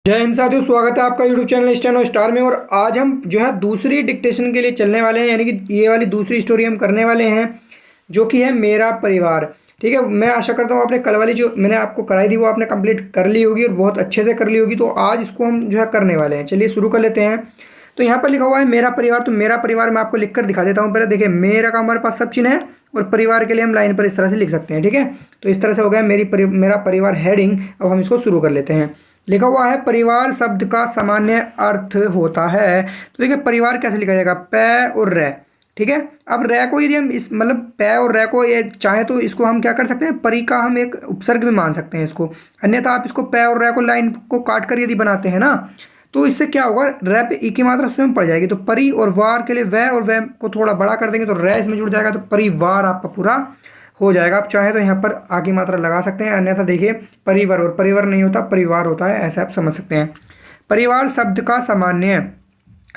जय हिंद साथियों, स्वागत है आपका यूट्यूब चैनल स्टेनो स्टार में। और आज हम जो है दूसरी डिक्टेशन के लिए चलने वाले हैं, यानी कि ये वाली दूसरी स्टोरी हम करने वाले हैं जो कि है मेरा परिवार। ठीक है, मैं आशा करता हूँ आपने कल वाली जो मैंने आपको कराई थी वो आपने कंप्लीट कर ली होगी और बहुत अच्छे से कर ली होगी। तो आज इसको हम जो है करने वाले हैं। चलिए शुरू कर लेते हैं। तो यहाँ पर लिखा हुआ है मेरा परिवार। तो मेरा परिवार मैं आपको लिख कर दिखा देता हूँ। पहले देखिए, मेरा का हमारे पास सब चिन्ह है और परिवार के लिए हम लाइन पर इस तरह से लिख सकते हैं। ठीक है, तो इस तरह से हो गया मेरा परिवार हेडिंग। अब हम इसको शुरू कर लेते हैं। लिखा हुआ है परिवार शब्द का सामान्य अर्थ होता है। तो देखिए, परिवार कैसे लिखा जाएगा, पै और रै। ठीक है, अब रै को यदि हम इस मतलब पै और रै को ये चाहे तो इसको हम क्या कर सकते हैं, परी का हम एक उपसर्ग भी मान सकते हैं इसको। अन्यथा आप इसको पै और रै को लाइन को काट कर यदि बनाते हैं ना, तो इससे क्या होगा, रै पे ई की मात्रा स्वयं पड़ जाएगी। तो परी और वार के लिए वह और वह को थोड़ा बड़ा कर देंगे तो रै इसमें जुड़ जाएगा, तो परिवार आपका पूरा हो जाएगा। आप चाहे तो यहाँ पर आ की मात्रा लगा सकते हैं, अन्यथा देखिए परिवार और परिवार नहीं होता, परिवार होता है, ऐसे आप समझ सकते हैं। परिवार शब्द का सामान्य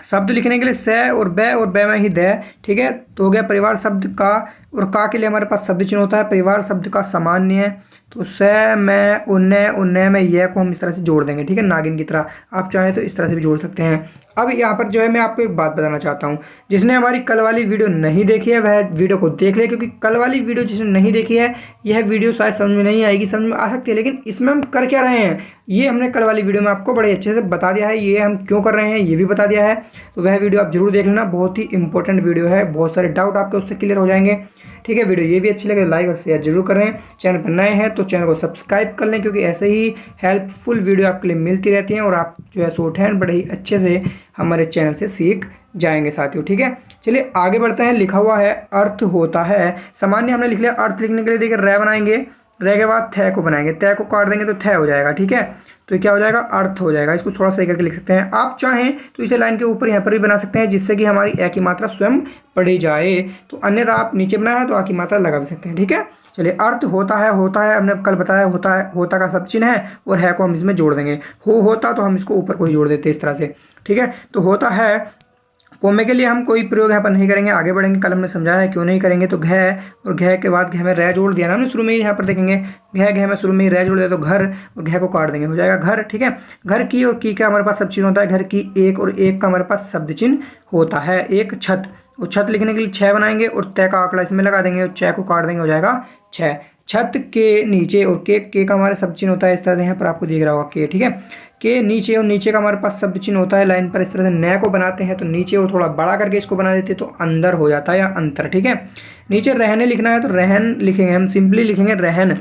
शब्द लिखने के लिए स और बै में ही द। ठीक है, तो हो गया परिवार शब्द का। और का के लिए हमारे पास शब्द चिन्ह होता है। परिवार शब्द का सामान्य, तो स मैं उन्ने में यह को हम इस तरह से जोड़ देंगे। ठीक है, नागिन की तरह। आप चाहें तो इस तरह से भी जोड़ सकते हैं। अब यहाँ पर जो है मैं आपको एक बात बताना चाहता हूँ, जिसने हमारी कल वाली वीडियो नहीं देखी है वह वीडियो को देख ले, क्योंकि कल वाली वीडियो जिसने नहीं देखी है यह वीडियो शायद समझ में नहीं आएगी, समझ में आ सकती है, लेकिन इसमें हम कर क्या रहे हैं ये हमने कल वाली वीडियो में आपको बड़े अच्छे से बता दिया है। ये हम क्यों कर रहे हैं ये भी बता दिया है, तो वह वीडियो आप जरूर देख लेना। बहुत ही इंपॉर्टेंट वीडियो है, बहुत सारे डाउट आपके उससे क्लियर हो जाएंगे। ठीक है, वीडियो ये भी अच्छी लगे लाइक और शेयर जरूर करें। चैनल पर नए हैं तो चैनल को सब्सक्राइब कर लें, क्योंकि ऐसे ही हेल्पफुल वीडियो आपके लिए मिलती रहती हैं और आप जो है शॉर्ट हैंड बड़े ही अच्छे से हमारे चैनल से सीख जाएंगे साथियों। ठीक है, चलिए आगे बढ़ते हैं। लिखा हुआ है अर्थ होता है सामान्य, हमने लिख लिया। अर्थ लिखने के लिए देखिए रै बनाएंगे, रै के बाद थ को बनाएंगे, तय को काट देंगे तो थ हो जाएगा। ठीक है, तो क्या हो जाएगा, अर्थ हो जाएगा। इसको थोड़ा सही करके लिख सकते हैं। आप चाहें तो इसे लाइन के ऊपर यहाँ पर भी बना सकते हैं, जिससे कि हमारी ए की मात्रा स्वयं पढ़ी जाए। तो अन्यथा आप नीचे बनाया है तो आ की मात्रा लगा भी सकते हैं। ठीक है, चलिए अर्थ होता है हमने कल बताया, होता का सब चिन्ह है और है को हम इसमें जोड़ देंगे। होता तो हम इसको ऊपर को ही जोड़ देते हैं इस तरह से। ठीक है, तो होता है कोमे के लिए हम कोई प्रयोग यहाँ पर नहीं करेंगे, आगे बढ़ेंगे। कल हमने समझाया है क्यों नहीं करेंगे। तो घ और घ के बाद घ में रै जोड़ दिया ना हमने शुरू में ही, यहाँ पर देखेंगे घ में शुरू में ही रै जोड़ दिया तो घर, और घ को काट देंगे, हो जाएगा घर। ठीक है, घर की और की का हमारे पास सब चिन्ह होता है। घर की एक और एक का हमारे पास शब्द चिन्ह होता है। एक छत, और छत लिखने के लिए छः बनाएंगे और तय का आंकड़ा इसमें लगा देंगे और छः को काट देंगे, हो जाएगा छः। छत के नीचे, और के का हमारे शब्द चिन्ह होता है इस तरह से, यहाँ पर आपको दिख रहा होगा के। ठीक है, के नीचे, और नीचे का हमारे पास शब्द चिन्ह होता है लाइन पर इस तरह से। नए को बनाते हैं तो नीचे और थोड़ा बड़ा करके इसको बना देते हैं तो अंदर हो जाता है या अंतर। ठीक है, नीचे रहने लिखना है तो रहन लिखेंगे, हम सिंपली लिखेंगे रहन।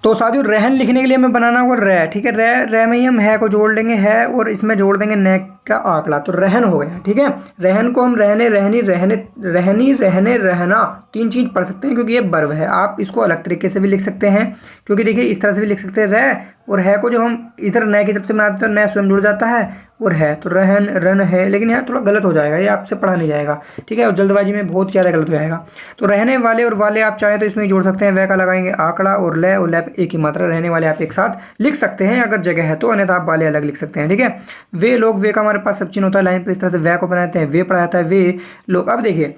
तो साथियों रहन लिखने के लिए हमें बनाना होगा रै। ठीक है, रै में ही हम है को जोड़ लेंगे, है और इसमें जोड़ देंगे न का आंकड़ा, तो रहन हो गया। ठीक है, रहन को हम रहने, रहनी, रहने, रहना तीन चीज पढ़ सकते हैं, क्योंकि ये वर्ब है। आप इसको अलग तरीके से भी लिख सकते हैं, क्योंकि देखिए इस तरह से भी लिख सकते हैं रै और है को जब हम इधर नए की तरफ से बनाते हैं तो नए स्वयं जुड़ जाता है और है, तो रहन रन है, लेकिन यहाँ थोड़ा गलत हो जाएगा, ये आपसे पढ़ा नहीं जाएगा। ठीक है, और जल्दबाजी में बहुत ज़्यादा गलत हो जाएगा। तो रहने वाले और वाले आप चाहें तो इसमें जोड़ सकते हैं, वह का लगाएंगे आंकड़ा और लय पे एक ही मात्रा। रहने वाले आप एक साथ लिख सकते हैं अगर जगह है तो, अन्यथा आप वाले अलग लिख सकते हैं। ठीक है, वे लोग, वे का हमारे पास सब चिन्ह होता है लाइन पर इस तरह से, वह को बनाते हैं, वे पढ़ा जाता है वे लोग। अब देखिए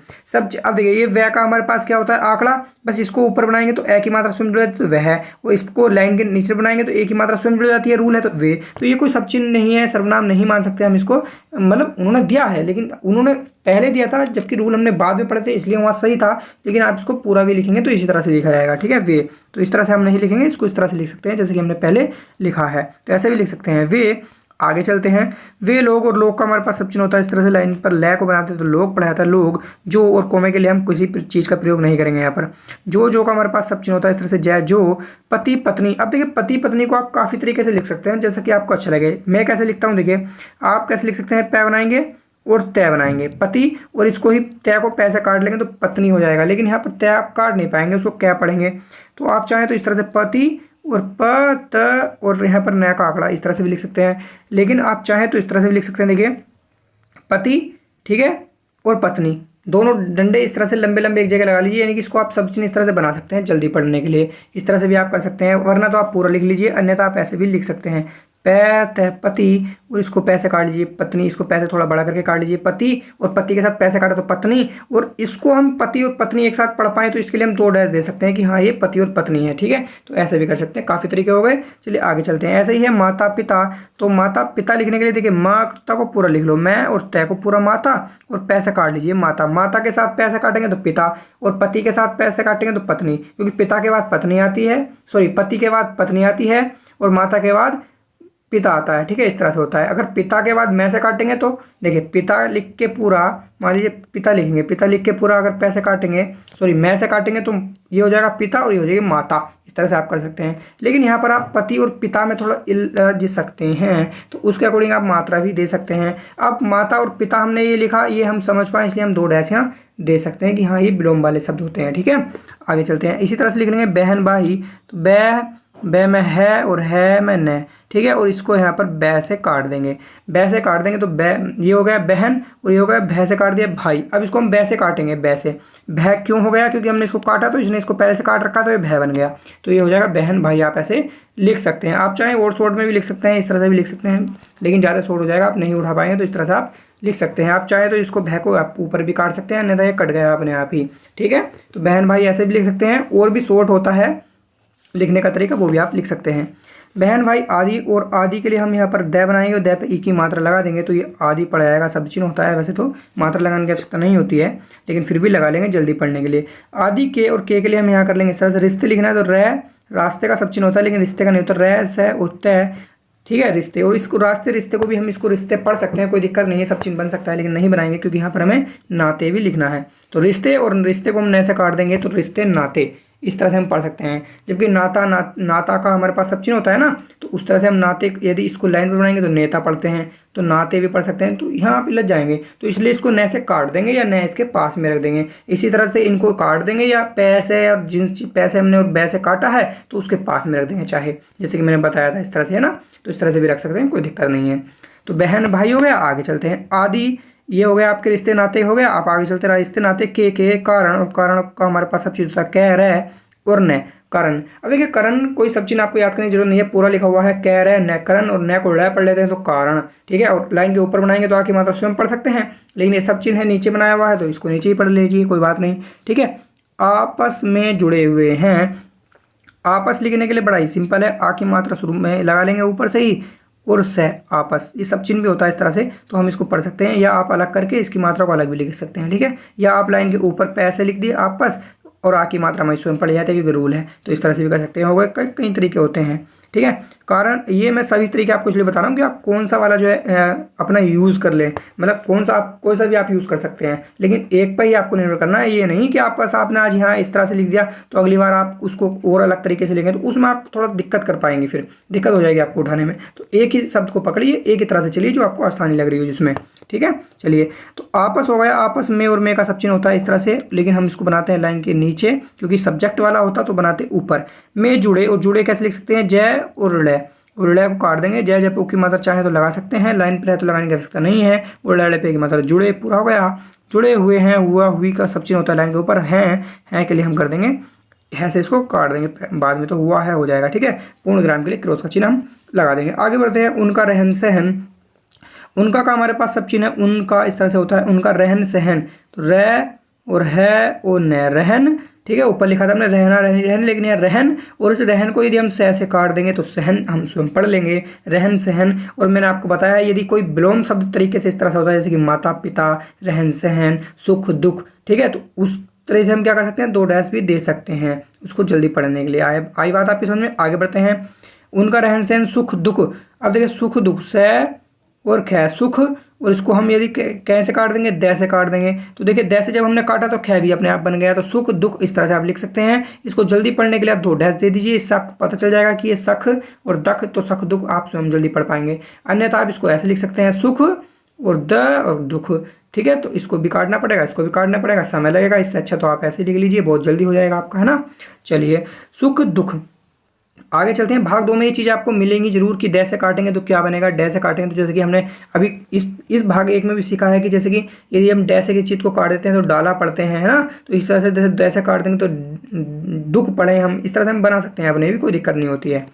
ये वह का हमारे पास क्या होता है, आंकड़ा, बस इसको ऊपर बनाएंगे तो ए की मात्रा स्वयं जुड़ जाती है तो वह है, और इसको लाइन के नीचे बनाएंगे तो ए की मात्रा स्वयं जुड़ जाती है, रूल है तो वे। तो ये कोई सब चिन्ह नहीं है, सर्वनाम नहीं मान सकते हम इसको, मतलब उन्होंने दिया है लेकिन उन्होंने पहले दिया था जबकि रूल हमने बाद में पढ़े थे, इसलिए वहाँ सही था, लेकिन आप इसको पूरा भी लिखेंगे तो इसी तरह से लिखा जाएगा। ठीक है, वे, तो इस तरह से हम नहीं लिखेंगे, इसको इस तरह से लिख सकते हैं जैसे कि हमने पहले लिखा है, तो ऐसे भी लिख सकते हैं वे। आगे चलते हैं। वे लोग, और लोग का हमारे पास सब चिन्ह होता है इस तरह से, लाइन पर लय को बनाते हैं तो लोग पढ़ा जाता है लोग। जो और कोमे के लिए हम किसी चीज़ का प्रयोग नहीं करेंगे यहाँ पर। जो का हमारे पास सब चिन्ह होता है इस तरह से, जय जो। पति पत्नी, अब देखिए पति पत्नी को आप काफ़ी तरीके से लिख सकते हैं जैसा कि आपको अच्छा लगे। मैं कैसे लिखता हूँ देखिए, आप कैसे लिख सकते हैं, पै बनाएंगे और तय बनाएंगे पति, और इसको ही तय को पैसे काट लेंगे तो पत्नी हो जाएगा, लेकिन यहाँ पर तय आप काट नहीं पाएंगे, उसको क्या पढ़ेंगे। तो आप चाहें तो इस तरह से पति और प त और यहाँ पर नया का आंकड़ा इस तरह से भी लिख सकते हैं, लेकिन आप चाहें तो इस तरह से भी लिख सकते हैं। देखिए पति, ठीक है, और पत्नी, दोनों डंडे इस तरह से लंबे लंबे एक जगह लगा लीजिए, यानी कि इसको आप सब चीज़ इस तरह से बना सकते हैं जल्दी पढ़ने के लिए। इस तरह से भी आप कर सकते हैं, वरना तो आप पूरा लिख लीजिए, अन्यथा आप ऐसे भी लिख सकते हैं। पति, और इसको पैसे काट लीजिए पत्नी, इसको पैसे थोड़ा बड़ा करके काट लीजिए पति, और पति के साथ पैसे काटे तो पत्नी, और इसको हम पति और पत्नी एक साथ पढ़ पाएँ तो इसके लिए हम 2 डैश दे सकते हैं कि हाँ ये पति और पत्नी है। ठीक है, तो ऐसे भी कर सकते हैं। काफ़ी तरीके हो गए। चलिए आगे चलते हैं। ऐसे ही है माता पिता, तो माता पिता लिखने के लिए देखिए माता को पूरा लिख लो, मैं और तय को पूरा माता, और पैसे काट लीजिए माता, माता के साथ पैसे काटेंगे तो पिता, और पति के साथ पैसे काटेंगे तो पत्नी, क्योंकि पिता के बाद पत्नी आती है, सॉरी पति के बाद पत्नी आती है, और माता के बाद पिता आता है। ठीक है, इस तरह से होता है। अगर पिता के बाद मैं से काटेंगे तो देखिए पिता लिख के पूरा, मान लीजिए पिता लिखेंगे, पिता लिख के पूरा अगर पैसे काटेंगे, सॉरी मैं से काटेंगे तो ये हो जाएगा पिता और ये हो जाएगी माता। इस तरह से आप कर सकते हैं। लेकिन यहाँ पर आप पति और पिता में थोड़ा इलझ सकते हैं, तो उसके अकॉर्डिंग आप मात्रा भी दे सकते हैं। अब माता और पिता हमने ये लिखा, ये हम समझ पाएँ इसलिए हम 2 डैश यहाँ दे सकते हैं कि हाँ ये विलोम वाले शब्द होते हैं। ठीक है, आगे चलते हैं। इसी तरह से लिख लेंगे बहन भाई, तो बै में है और है में न। ठीक है, और इसको यहाँ पर बै से काट देंगे, बै से काट देंगे तो बै ये हो गया बहन, और ये हो गया भै से काट दिया भाई। अब इसको हम बै से काटेंगे, बै से। भै क्यों हो गया? क्योंकि हमने इसको काटा तो इसने इसको पहले से काट रखा तो ये भै बन गया, तो ये हो जाएगा बहन भाई। आप ऐसे लिख सकते हैं। आप चाहें और शॉर्ट में भी लिख सकते हैं, इस तरह से भी लिख सकते हैं, लेकिन ज़्यादा शॉर्ट हो जाएगा, आप नहीं उठा पाएंगे, तो इस तरह से आप लिख सकते हैं। आप चाहे तो इसको भै को आप ऊपर भी काट सकते हैं, अन्यथा ये कट गया अपने आप ही। ठीक है, तो बहन भाई ऐसे भी लिख सकते हैं। और भी शॉर्ट होता है लिखने का तरीका, वो भी आप लिख सकते हैं। बहन भाई आदि, और आदि के लिए हम यहाँ पर दै बनाएंगे और दै पे ई की मात्रा लगा देंगे तो ये आदि पड़ जाएगा। सब चिन्ह होता है, वैसे तो मात्रा लगाने की आवश्यकता नहीं होती है, लेकिन फिर भी लगा लेंगे जल्दी पढ़ने के लिए। आदि के और के लिए हम यहाँ कर लेंगे इस तरह से। रिश्ते लिखना है तो रै रास्ते का सब चिन्ह होता है, लेकिन रिश्ते का नहीं होता, रै से उत्तय। ठीक है, रिश्ते, और इसको रिश्ते को भी हम इसको रिश्ते पढ़ सकते हैं, कोई दिक्कत नहीं है, सब चिन्ह बन सकता है, लेकिन नहीं बनाएंगे क्योंकि यहाँ पर हमें नाते भी लिखना है। तो रिश्ते, और रिश्ते को हम न से काट देंगे तो रिश्ते नाते, इस तरह से हम पढ़ सकते हैं। जबकि नाता का हमारे पास सब चिन्ह होता है ना, तो उस तरह से हम नाते, यदि इसको लाइन पर बनाएंगे तो नेता पढ़ते हैं, तो नाते भी पढ़ सकते हैं, तो यहाँ पे लग जाएंगे, तो इसलिए इसको न से काट देंगे या न इसके पास में रख देंगे। इसी तरह से इनको काट देंगे या पैसे, और जिन पैसे हमने और बै से काटा है तो उसके पास में रख देंगे, चाहे जैसे कि मैंने बताया था इस तरह से, है ना, तो इस तरह से भी रख सकते हैं, कोई दिक्कत नहीं है। तो बहन भाई हो गया। आगे चलते हैं। आदि, ये हो गया आपके रिश्ते नाते हो गया। आप आगे चलते रहे, रिश्ते नाते के कारण, और कारण का हमारे पास सब चीज़ होता है, कह रहे और न करण। अब देखिए करण कोई सब चीज आपको याद करने की जरूरत नहीं है, पूरा लिखा हुआ है, कह रहे न करण, और न को लय पढ़ लेते हैं तो कारण। ठीक है, और लाइन के ऊपर बनाएंगे तो आके मात्रा स्वयं पढ़ सकते हैं, लेकिन ये सब चिन्ह है नीचे बनाया हुआ है तो इसको नीचे ही पढ़ लीजिए, कोई बात नहीं। ठीक है, आपस में जुड़े हुए हैं। आपस लिखने के लिए बड़ा ही सिंपल है, आ की मात्रा शुरू में लगा लेंगे ऊपर से ही, और सह आपस, ये सब चिन्ह भी होता है इस तरह से, तो हम इसको पढ़ सकते हैं, या आप अलग करके इसकी मात्रा को अलग भी लिख सकते हैं। ठीक है, या आप लाइन के ऊपर पैसे लिख दिए आपस, और आ की मात्रा में स्वयं पढ़ जाते हैं क्योंकि रूल है, तो इस तरह से भी कर सकते हैं। हो गए, कई तरीके होते हैं। ठीक है, कारण ये मैं सभी तरीके आपको इसलिए बता रहा हूँ कि आप कौन सा वाला जो है अपना यूज़ कर लें, मतलब कौन सा आप कोई सा भी आप यूज़ कर सकते हैं, लेकिन एक पर ही आपको निर्भर करना है। ये नहीं कि आप बस आपने आज यहाँ इस तरह से लिख दिया तो अगली बार आप उसको और अलग तरीके से लिखें तो उसमें आप थोड़ा दिक्कत कर पाएंगे, फिर दिक्कत हो जाएगी आपको उठाने में। तो एक ही शब्द को पकड़िए, एक ही तरह से चलिए जो आपको आसानी लग रही हो जिसमें। ठीक है, चलिए, तो आपस हो गया। आपस में और में का सब चिन्ह होता है इस तरह से, लेकिन हम इसको बनाते हैं लाइन के नीचे, क्योंकि सब्जेक्ट वाला होता तो बनाते ऊपर। में जुड़े, और जुड़े कैसे लिख सकते हैं, जय और ऋ, और ऋ को काट देंगे। जय जय पे की मात्रा चाहे तो लगा सकते हैं, लाइन पर है तो लगाने की आवश्यकता नहीं है, और ऋ पे की मात्रा जुड़े, पूरा हो गया। जुड़े हुए हैं, हुआ हुई का सब चिन्ह होता है लाइन के ऊपर। हैं के लिए हम कर देंगे है से इसको काट देंगे, बाद में तो हुआ है हो जाएगा। ठीक है, पूर्ण विराम के लिए क्रॉस का चिन्ह हम लगा देंगे। आगे बढ़ते हैं। उनका रहन सहन, उनका का हमारे पास सब चिन्ह है, उनका इस तरह से होता है, उनका रहन सहन, तो रह और है और न, रहन। ठीक है, ऊपर लिखा था हमने रहना रहनी रहन, लेकिन यह रहन, और इस रहन को यदि हम सह से काट देंगे तो सहन हम स्वयं पढ़ लेंगे, रहन सहन। और मैंने आपको बताया यदि कोई विलोम शब्द तरीके से इस तरह से होता है, जैसे कि माता पिता, रहन सहन, सुख दुख। ठीक है, तो उस तरह से हम क्या कर सकते हैं, 2 डैश भी दे सकते हैं उसको जल्दी पढ़ने के लिए। आई बात आपकी समझ में। आगे बढ़ते हैं। उनका रहन सहन सुख दुख। अब देखिए सुख दुख, सह और ख, सुख, और इसको हम यदि कैसे काट देंगे, दै से काट देंगे। तो देखिए दै से जब हमने काटा तो ख भी अपने आप बन गया, तो सुख दुख इस तरह से आप लिख सकते हैं। इसको जल्दी पढ़ने के लिए आप 2 डैश दे दीजिए, इससे आपको पता चल जाएगा कि ये सख और दख, तो सख दुख आप स्वयं जल्दी पढ़ पाएंगे। अन्यथा आप इसको ऐसे लिख सकते हैं, सुख और द और दुख। ठीक है, तो इसको भी काटना पड़ेगा, इसको भी काटना पड़ेगा, समय लगेगा। इससे अच्छा तो आप ऐसे लिख लीजिए, बहुत जल्दी हो जाएगा आपका, है ना। चलिए, सुख दुख। आगे चलते हैं। भाग 2 में ये चीज़ आपको मिलेंगी जरूर कि दै से काटेंगे तो क्या बनेगा, डै से काटेंगे तो जैसे कि हमने अभी इस भाग 1 में भी सीखा है कि जैसे कि यदि हम डै से किसी चीज़ को काट देते हैं तो डाला पढ़ते हैं, है ना। तो इस तरह से जैसे दै से काट देंगे तो दुख पढ़े हम, इस तरह से हम बना सकते हैं अपने भी, कोई दिक्कत नहीं होती है।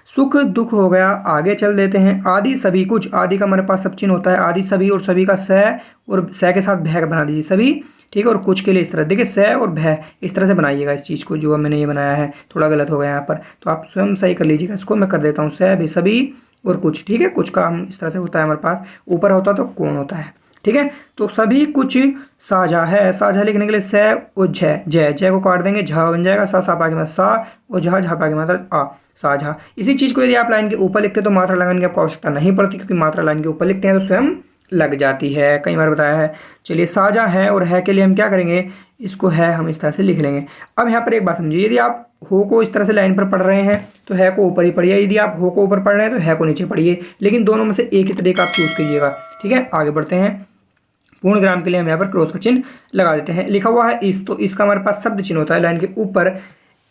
सुख दुख हो गया, आगे चल देते हैं। आदि सभी कुछ, आदि का हमारे पास सब चिन्ह होता है, आदि सभी, और सभी का स, और स के साथ भय बना दीजिए सभी, ठीक है। और कुछ के लिए इस तरह देखिए स और भय इस तरह से बनाइएगा इस चीज़ को, जो मैंने ये बनाया है थोड़ा गलत हो गया यहाँ पर, तो आप स्वयं सही कर लीजिएगा इसको। मैं कर देता हूँ स भी सभी और कुछ, ठीक है। कुछ का हम इस तरह से होता है हमारे पास, ऊपर होता तो कौन होता है, ठीक है। तो सभी कुछ साझा है, साझा लिखने के लिए स और जय, जय जय को काट देंगे, झा बन जाएगा, सा पा के मतलब सा, और झा झा पा के मतलब आ, साझा। इसी चीज़ को यदि आप लाइन के ऊपर लिखते तो मात्रा लगाने की आपको आवश्यकता नहीं पड़ती, क्योंकि मात्रा लाइन के ऊपर लिखते हैं तो स्वयं लग जाती है, कई बार बताया है। चलिए साझा है, और है के लिए हम क्या करेंगे, इसको है हम इस तरह से लिख लेंगे। अब यहाँ पर एक बात समझिए, यदि आप हो को इस तरह से लाइन पर पढ़ रहे हैं तो है को ऊपर ही पढ़िए, यदि आप हो को ऊपर पढ़ रहे हैं तो है को नीचे पढ़िए, लेकिन दोनों में से एक ही तरीका आप चूज कीजिएगा, ठीक है। आगे बढ़ते हैं। पूर्ण विराम के लिए हम यहाँ पर क्रॉस का चिन्ह लगा देते हैं। लिखा हुआ है इस, तो इसका हमारे पास शब्द चिन्ह होता है लाइन के ऊपर।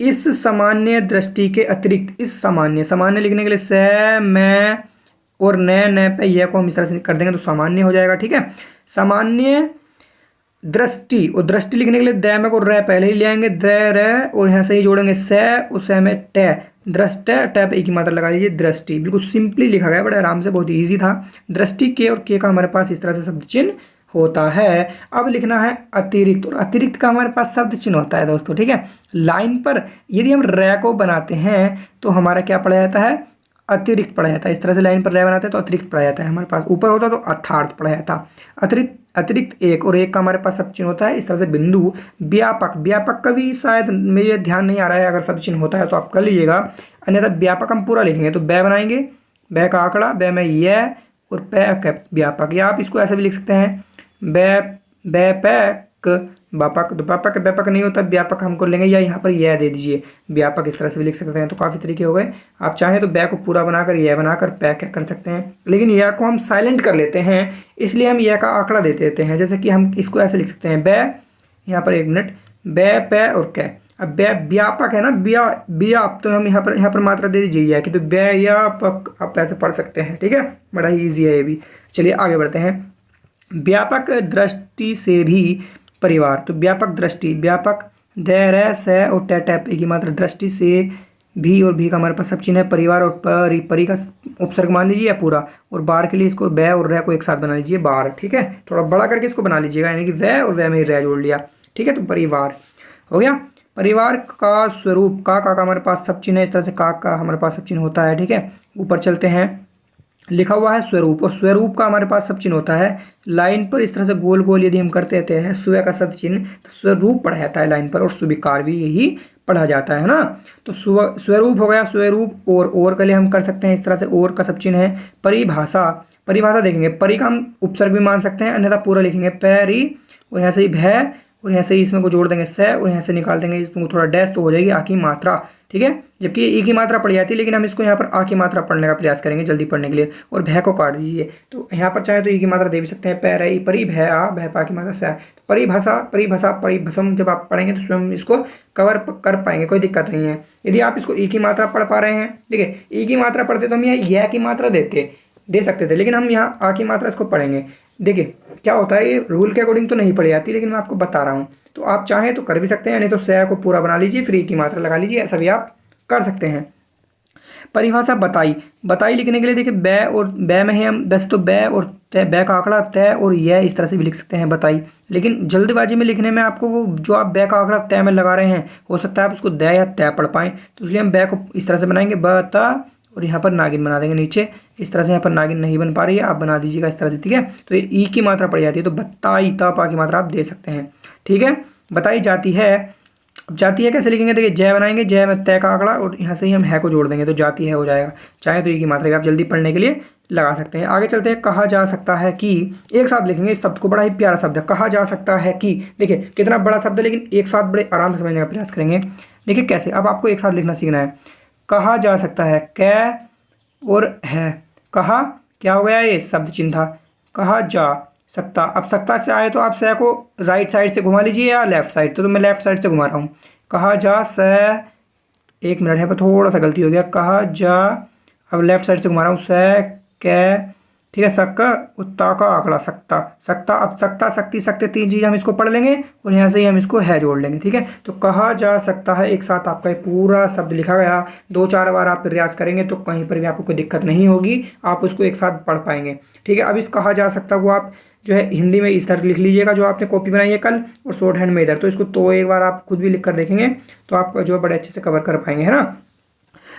इस सामान्य दृष्टि के अतिरिक्त, इस सामान्य, सामान्य लिखने के लिए स, मैं और न पे यह को हम इस तरह से कर देंगे तो सामान्य हो जाएगा, ठीक है। सामान्य दृष्टि, और दृष्टि लिखने के लिए द में को र पहले ही ले आएंगे, द र, और यहाँ से ही जोड़ेंगे स, उस में ट, दृष्ट, टैप एक ही मात्रा लगा लीजिए, दृष्टि। बिल्कुल सिंपली लिखा गया, बड़े आराम से, बहुत ईजी था। दृष्टि के और के का हमारे पास इस तरह से शब्द चिन्ह होता है। अब लिखना है अतिरिक्त, और अतिरिक्त का हमारे पास शब्द चिन्ह होता है दोस्तों, ठीक है। लाइन पर यदि हम र को बनाते हैं तो हमारा क्या पढ़ा जाता है, अतिरिक्त पढ़ा जाता है। इस तरह से लाइन पर र बनाते हैं तो अतिरिक्त पढ़ा जाता है हमारे पास, ऊपर होता तो अर्थार्थ पढ़ा जाता। अतिरिक्त, अतिरिक्त एक, और एक का हमारे पास शब्द चिन्ह होता है इस तरह से बिंदु। व्यापक, व्यापक का भी शायद मुझे ध्यान नहीं आ रहा है, अगर शब्द चिन्ह होता है तो आप कर लीजिएगा, अन्यथा व्यापक हम पूरा लिखेंगे तो बै बनाएंगे, बै का आंकड़ा, बै में यह, और पै व्यापक, या आप इसको ऐसे भी लिख सकते हैं बै, बै पैक व्यापक। तो व्यापक व्यापक नहीं होता, व्यापक हमको लेंगे, या यहाँ पर यह दे दीजिए व्यापक, इस तरह से भी लिख सकते हैं। तो काफ़ी तरीके हो गए। आप चाहें तो बै को पूरा बनाकर यह बनाकर पैक कर सकते हैं, लेकिन यह को हम साइलेंट कर लेते हैं, इसलिए हम यह का आंकड़ा दे देते हैं। जैसे कि हम इसको ऐसे लिख सकते हैं बै, यहाँ पर एक मिनट, बै पै और कै। अब बै व्यापक है ना, व्याप, तो हम यहाँ पर मात्रा दे दीजिए यह कि, तो व्यापक आप ऐसे पढ़ सकते हैं, ठीक है। बड़ा ही ईजी है ये भी। चलिए आगे बढ़ते हैं। व्यापक दृष्टि से भी परिवार, तो व्यापक दृष्टि, व्यापक द र स और ट टैप एक ही मात्रा, दृष्टि से भी, और भी का हमारे पास सब चिन्ह है। परिवार और परि, परि का उपसर्ग मान लीजिए या पूरा, और बार के लिए इसको बै और र को एक साथ बना लीजिए बार, ठीक है। थोड़ा बड़ा करके इसको बना लीजिएगा, यानी कि वह और वह में ही र जोड़ लिया, ठीक है। तो परिवार हो गया। परिवार का स्वरूप, का हमारे पास सब चिन्ह है इस तरह से, का हमारे पास सब चिन्ह होता है, ठीक है। ऊपर चलते हैं। लिखा हुआ है स्वरूप, और स्वरूप का हमारे पास सब चिन्ह होता है लाइन पर इस तरह से गोल गोल यदि हम करते रहते हैं स्व का सब चिन्ह, तो स्वरूप पढ़ा जाता है लाइन पर, और स्वीकार भी यही पढ़ा जाता है ना। तो स्वरूप हो गया। स्वरूप और के लिए हम कर सकते हैं इस तरह से, और का सब चिन्ह है। परिभाषा, परिभाषा देखेंगे, परि का हम उपसर्ग भी मान सकते हैं, अन्यथा पूरा लिखेंगे पैरी, और यहाँ से ही भय, और यहाँ से इसमें को जोड़ देंगे स, और यहाँ से निकाल देंगे इसमें थोड़ा डैश, तो हो जाएगी आ की मात्रा, ठीक है। जबकि ई की मात्रा पड़ जाती है, लेकिन हम इसको यहाँ पर आ की मात्रा पढ़ने का प्रयास करेंगे जल्दी पढ़ने के लिए, और भय को काट दीजिए। तो यहाँ पर चाहे तो ई की मात्रा दे भी सकते हैं, पैर है, परि भय आ, भय पा की मात्रा से। तो परिभाषा, परिभाषा, परिभसम जब आप पढ़ेंगे तो स्वयं इसको कवर कर पाएंगे, कोई दिक्कत नहीं है। यदि आप इसको ई की मात्रा पढ़ पा रहे हैं, देखिए ई की मात्रा पढ़ते तो हम यहाँ यह की मात्रा दे सकते थे, लेकिन हम यहाँ आ की मात्रा इसको पढ़ेंगे। देखिए क्या होता है, ये रूल के अकॉर्डिंग तो नहीं पढ़ी जाती, लेकिन मैं आपको बता रहा हूँ। तो आप चाहें तो कर भी सकते हैं, नहीं तो स को पूरा बना लीजिए, फिर ई की मात्रा लगा लीजिए, ऐसा भी आप कर सकते हैं। परिभाषा बताई, बताई लिखने के लिए देखिए बै, और बै में है हम वैसे तो बै और तय, बै का आंकड़ा तय और यह इस तरह से भी लिख सकते हैं बताई, लेकिन जल्दबाजी में लिखने में आपको वो जो आप बै का आंकड़ा तय में लगा रहे हैं, हो सकता है आप उसको दै या तय पढ़ पाएँ, तो इसलिए हम बै को इस तरह से बनाएंगे बता, और यहाँ पर नागिन बना देंगे नीचे इस तरह से। यहाँ पर नागिन नहीं बन पा रही है, आप बना दीजिएगा इस तरह से, ठीक है। तो ये ई की मात्रा पड़ जाती है, तो बताई पा की मात्रा आप दे सकते हैं, ठीक है। बताई जाती है, अब जाती है कैसे लिखेंगे, देखिए जय बनाएंगे, जय में तय का आंकड़ा, और यहाँ से ही हम है को जोड़ देंगे तो जाती है हो जाएगा। चाहे तो ई की मात्रा आप जल्दी पढ़ने के लिए लगा सकते हैं। आगे चलते हैं। कहा जा सकता है कि, एक साथ लिखेंगे इस शब्द को, बड़ा ही प्यारा शब्द है, कहा जा सकता है कि। देखिए कितना बड़ा शब्द है, लेकिन एक साथ बड़े आराम से समझने का प्रयास करेंगे। देखिए कैसे, अब आपको एक साथ लिखना सीखना है। कहा जा सकता है, कै और है, कहा क्या हो गया, ये शब्द चिन्ह था, कहा जा सकता। अब सकता से आए तो आप स को राइट साइड से घुमा लीजिए या लेफ्ट साइड, तो मैं लेफ्ट साइड से घुमा रहा हूँ। कहा जा स, एक मिनट है पर थोड़ा सा गलती हो गया, कहा जा, अब लेफ्ट साइड से घुमा रहा हूँ, स कै ठीक है। सक्का उत्ता का आंकड़ा, सकता सकता, अब सकता शक्ति सकते तीन चीज़ हम इसको पढ़ लेंगे और यहाँ से ही हम इसको है जोड़ लेंगे। ठीक है, तो कहा जा सकता है एक साथ आपका पूरा शब्द लिखा गया। 2-4 बार आप प्रयास करेंगे तो कहीं पर भी आपको कोई दिक्कत नहीं होगी, आप उसको एक साथ पढ़ पाएंगे। ठीक है, अब इस कहा जा सकता को आप जो है हिंदी में इस तरह लिख लीजिएगा जो आपने कॉपी बनाई है कल, और शॉर्ट हैंड में इधर। तो इसको तो एक बार आप खुद भी लिख कर देखेंगे तो आप जो है बड़े अच्छे से कवर कर पाएंगे, है ना।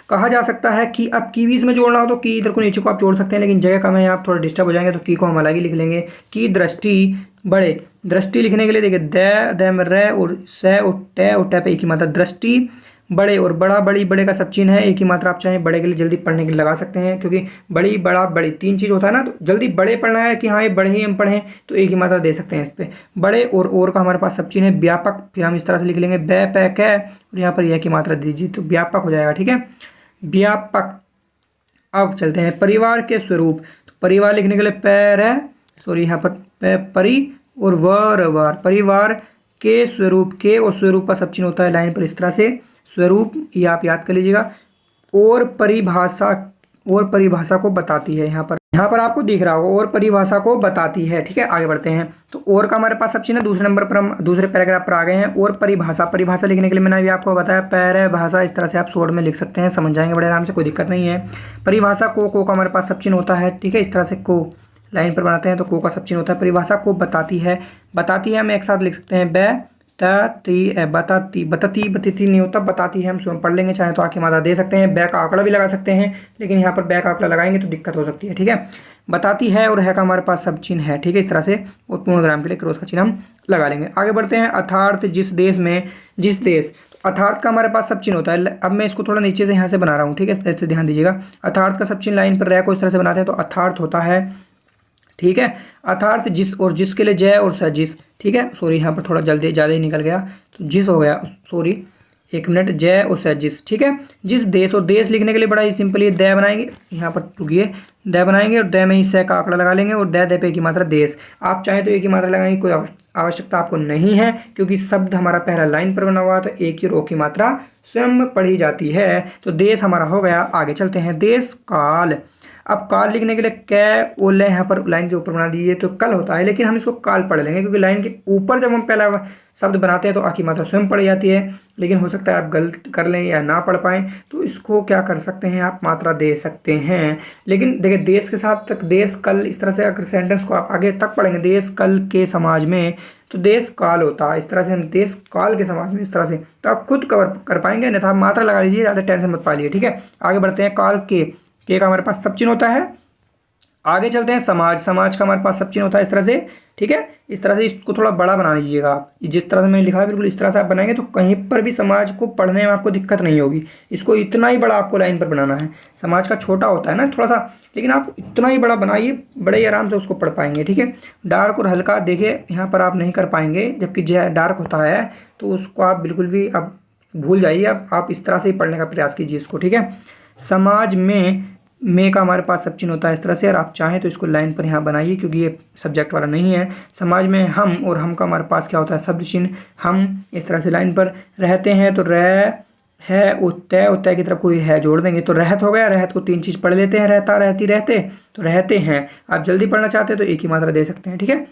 कहा जा सकता है कि अब की भी इसमें जोड़ना हो तो की इधर को नीचे को आप जोड़ सकते हैं, लेकिन जगह कम है, आप थोड़ा डिस्टर्ब हो जाएंगे तो की को हम अलग ही लिख लेंगे। की दृष्टि बड़े, दृष्टि लिखने के लिए देखिए द में रे और से और टे पे एक ही मात्रा, दृष्टि बड़े और बड़ा बड़ी बड़े का सब चिन्ह है एक ही मात्रा। आप चाहें बड़े के लिए जल्दी पढ़ने के लिए लगा सकते हैं, क्योंकि बड़ी बड़ा बड़ी तीन चीज़ होता है ना, तो जल्दी बड़े पढ़ना है कि हाँ ये बड़े ही हम पढ़ें तो एक ही मात्रा दे सकते हैं इस पर। बड़े और का हमारे पास सब चिन्ह है व्यापक, फिर हम इस तरह से लिख लेंगे बै पै कै और यहाँ पर यह की मात्रा दीजिए तो व्यापक हो जाएगा। ठीक है, व्यापक। अब चलते हैं परिवार के स्वरूप, तो परिवार लिखने के लिए पैर है, सॉरी यहाँ पर परि और वार, परिवार के स्वरूप, के और स्वरूप का सब चिन्ह होता है लाइन पर इस तरह से, स्वरूप ये आप याद कर लीजिएगा। और परिभाषा को बताती है, यहाँ पर आपको दिख रहा होगा और परिभाषा को बताती है। ठीक है, आगे बढ़ते हैं। तो और का हमारे पास सब चिन्ह दूसरे नंबर पर हम दूसरे पैराग्राफ पर आ गए हैं। और परिभाषा लिखने के लिए मैंने भी आपको बताया पैर भाषा, इस तरह से आप शॉर्ट में लिख सकते हैं, समझ जाएंगे बड़े आराम से, कोई दिक्कत नहीं है। परिभाषा को का हमारे पास सब चिन्ह होता है। ठीक है, इस तरह से को लाइन पर बनाते हैं तो को का सब चिन्ह होता है। परिभाषा को बताती है हम एक साथ लिख सकते हैं बताती नहीं होता, बताती है हम स्वयं पढ़ लेंगे, चाहे तो आके मात्रा दे सकते हैं। बैक आंकड़ा भी लगा सकते हैं, लेकिन यहाँ पर बैक आंकड़ा लगाएंगे तो दिक्कत हो सकती है। ठीक है, बताती है और है का हमारे पास सब चिन्ह है। ठीक है, इस तरह से और पूर्णविराम के लिए क्रॉस का चिन्ह हम लगा लेंगे। आगे बढ़ते हैं। अर्थात जिस देश, तो अर्थात का हमारे पास सब चिन्ह होता है। अब मैं इसको थोड़ा नीचे से यहाँ से बना रहा हूँ। ठीक है, इस तरह से ध्यान दीजिएगा। अर्थात का सब चिन्ह लाइन पर रह को इस तरह से बनाते हैं तो अर्थात होता है। ठीक है, अर्थात जिस और जिसके लिए जय और सजिस। ठीक है, सॉरी यहाँ पर थोड़ा जल्दी ज़्यादा ही निकल गया तो जिस हो गया, सॉरी एक मिनट, जय और सजिस। ठीक है, जिस देश, और देश लिखने के लिए बड़ा ही सिंपल ये द बनाएंगे, यहाँ पर रुकिए द बनाएंगे और द में ही से का आंकड़ा लगा लेंगे और द पे की मात्रा देश। आप चाहें तो एक ही मात्रा लगाएंगे, कोई आवश्यकता आपको नहीं है, क्योंकि शब्द हमारा पहला लाइन पर बना हुआ तो एक ही रो की मात्रा स्वयं पढ़ी जाती है। तो देश हमारा हो गया। आगे चलते हैं। देश काल, अब काल लिखने के लिए कै ओले यहाँ पर लाइन के ऊपर बना दीजिए तो कल होता है, लेकिन हम इसको काल पढ़ लेंगे क्योंकि लाइन के ऊपर जब हम पहला शब्द बनाते हैं तो आ की मात्रा स्वयं पढ़ी जाती है। लेकिन हो सकता है आप गलत कर लें या ना पढ़ पाएँ, तो इसको क्या कर सकते हैं, आप मात्रा दे सकते हैं। लेकिन देखिए देश के साथ तक देश कल इस तरह से अगर सेंटेंस को आप आगे तक पढ़ेंगे, देश कल के समाज में, तो देश काल होता है। इस तरह से हम देश काल के समाज में इस तरह से, तो आप खुद कवर कर पाएंगे, अन्यथा मात्रा लगा लीजिए, ज़्यादा टेंशन मत पालिए। ठीक है, आगे बढ़ते हैं। काल के का हमारे पास सब चिन्ह होता है। आगे चलते हैं। समाज का हमारे पास सब चिन्ह होता है इस तरह से। ठीक है, इस तरह से इसको थोड़ा बड़ा बना लीजिएगा आप, जिस तरह से मैंने लिखा है बिल्कुल इस तरह से आप बनाएंगे तो कहीं पर भी समाज को पढ़ने में आपको दिक्कत नहीं होगी। इसको इतना ही बड़ा आपको लाइन पर बनाना है। समाज का छोटा होता है ना थोड़ा सा, लेकिन आप इतना ही बड़ा बनाइए, बड़े ही आराम से उसको पढ़ पाएंगे। ठीक है, डार्क और हल्का देखिए यहाँ पर आप नहीं कर पाएंगे, जबकि डार्क होता है तो उसको आप बिल्कुल भी अब भूल जाइए। अब आप इस तरह से ही पढ़ने का प्रयास कीजिए इसको। ठीक है, समाज में का हमारे पास सब चिन्ह होता है इस तरह से, और आप चाहें तो इसको लाइन पर यहाँ बनाइए क्योंकि ये सब्जेक्ट वाला नहीं है। समाज में हम, और हम का हमारे पास क्या होता है शब्द चिन्ह, हम इस तरह से लाइन पर रहते हैं तो रह है उत्तय की तरफ कोई है जोड़ देंगे तो रहत हो गया। रहत को तीन चीज़ पढ़ लेते हैं, रहता, रहती, रहते, तो रहते हैं। आप जल्दी पढ़ना चाहते हैं तो एक ही मात्रा दे सकते हैं। ठीक है,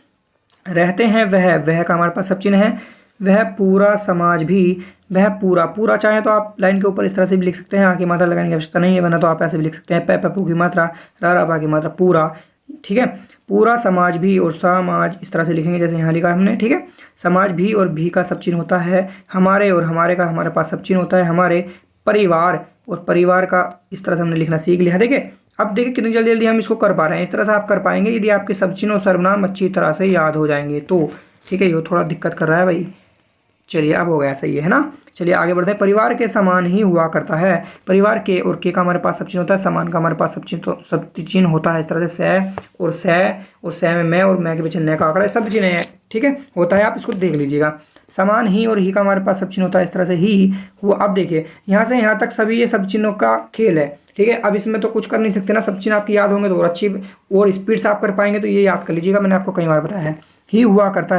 रहते हैं वह का हमारे पास सब चिन्ह है। वह पूरा समाज भी, वह पूरा चाहे तो आप लाइन के ऊपर इस तरह से भी लिख सकते हैं, आगे मात्रा लगाने की आवश्यकता नहीं है, वरना तो आप ऐसे भी लिख सकते हैं पू की मात्रा, रा की मात्रा, पूरा। ठीक है, पूरा समाज भी और समाज इस तरह से लिखेंगे जैसे यहाँ लिखा हमने। ठीक है, समाज भी और भी का सब चिन्ह होता है। हमारे और हमारे का हमारे पास सब चिन्ह होता है। हमारे परिवार और परिवार का इस तरह से हमने लिखना सीख लिया। देखिए अब देखिए कितनी जल्दी हम इसको कर पा रहे हैं। इस तरह से आप कर पाएंगे यदि आपके सब चिन्ह और सर्वनाम अच्छी तरह से याद हो जाएंगे तो। ठीक है, ये थोड़ा दिक्कत कर रहा है भाई, चलिए अब हो गया, सही है ना। चलिए आगे बढ़ते हैं। परिवार के समान ही हुआ करता है। परिवार के और के का हमारे पास सब चिन्ह होता है। समान का हमारे पास सब चिन्ह होता है इस तरह से, और से में मैं और मैं के पीछे न का आंकड़ा सब चिन्ह है। ठीक है, होता है, आप इसको देख लीजिएगा। समान ही और ही का हमारे पास सब चिन्ह होता है इस तरह से, ही हुआ। अब देखिए यहाँ से यहाँ तक सभी ये सब चिन्हों का खेल है। ठीक है, अब इसमें तो कुछ कर नहीं सकते ना, सब चिन्ह आपकी याद होंगे तो और अच्छी और स्पीड से आप कर पाएंगे, तो ये याद कर लीजिएगा, मैंने आपको कई बार बताया है। ही हुआ करता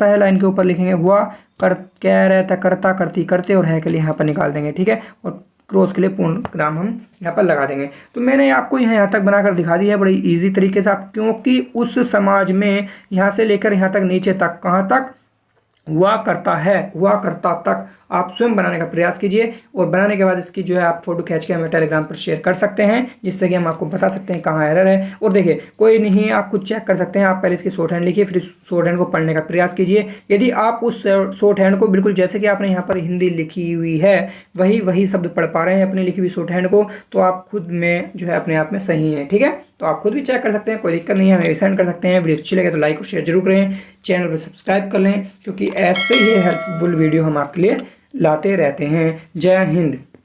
है लाइन के ऊपर लिखेंगे हुआ, कर, कह, रहता, करता, करती, करते, और है के लिए यहाँ पर निकाल देंगे। ठीक है, और क्रॉस के लिए पूर्ण विराम हम यहाँ पर लगा देंगे। तो मैंने आपको यहाँ तक बनाकर दिखा दी है बड़ी इजी तरीके से आप, क्योंकि उस समाज में यहाँ से लेकर यहाँ तक नीचे तक कहाँ तक हुआ करता है, हुआ करता तक आप स्वयं बनाने का प्रयास कीजिए। और बनाने के बाद इसकी जो है आप फोटो खींच के हमें टेलीग्राम पर शेयर कर सकते हैं, जिससे कि हम आपको बता सकते हैं कहाँ एरर है। और देखिए कोई नहीं, आप खुद चेक कर सकते हैं। आप पहले इसकी शॉर्ट हैंड लिखिए, फिर शॉर्ट हैंड को पढ़ने का प्रयास कीजिए। यदि आप उस शॉर्ट हैंड को बिल्कुल जैसे कि आपने यहाँ पर हिंदी लिखी हुई है वही शब्द पढ़ पा रहे हैं अपनी लिखी हुई शॉर्ट हैंड को, तो आप खुद में जो है अपने आप में सही है। ठीक है, तो आप खुद भी चेक कर सकते हैं, कोई दिक्कत नहीं है, हमें भी सेंड कर सकते हैं। वीडियो अच्छी लगे तो लाइक और शेयर जरूर करें, चैनल को सब्सक्राइब कर लें, क्योंकि ऐसे ही हेल्पफुल वीडियो हम आपके लिए लाते रहते हैं। जय हिंद।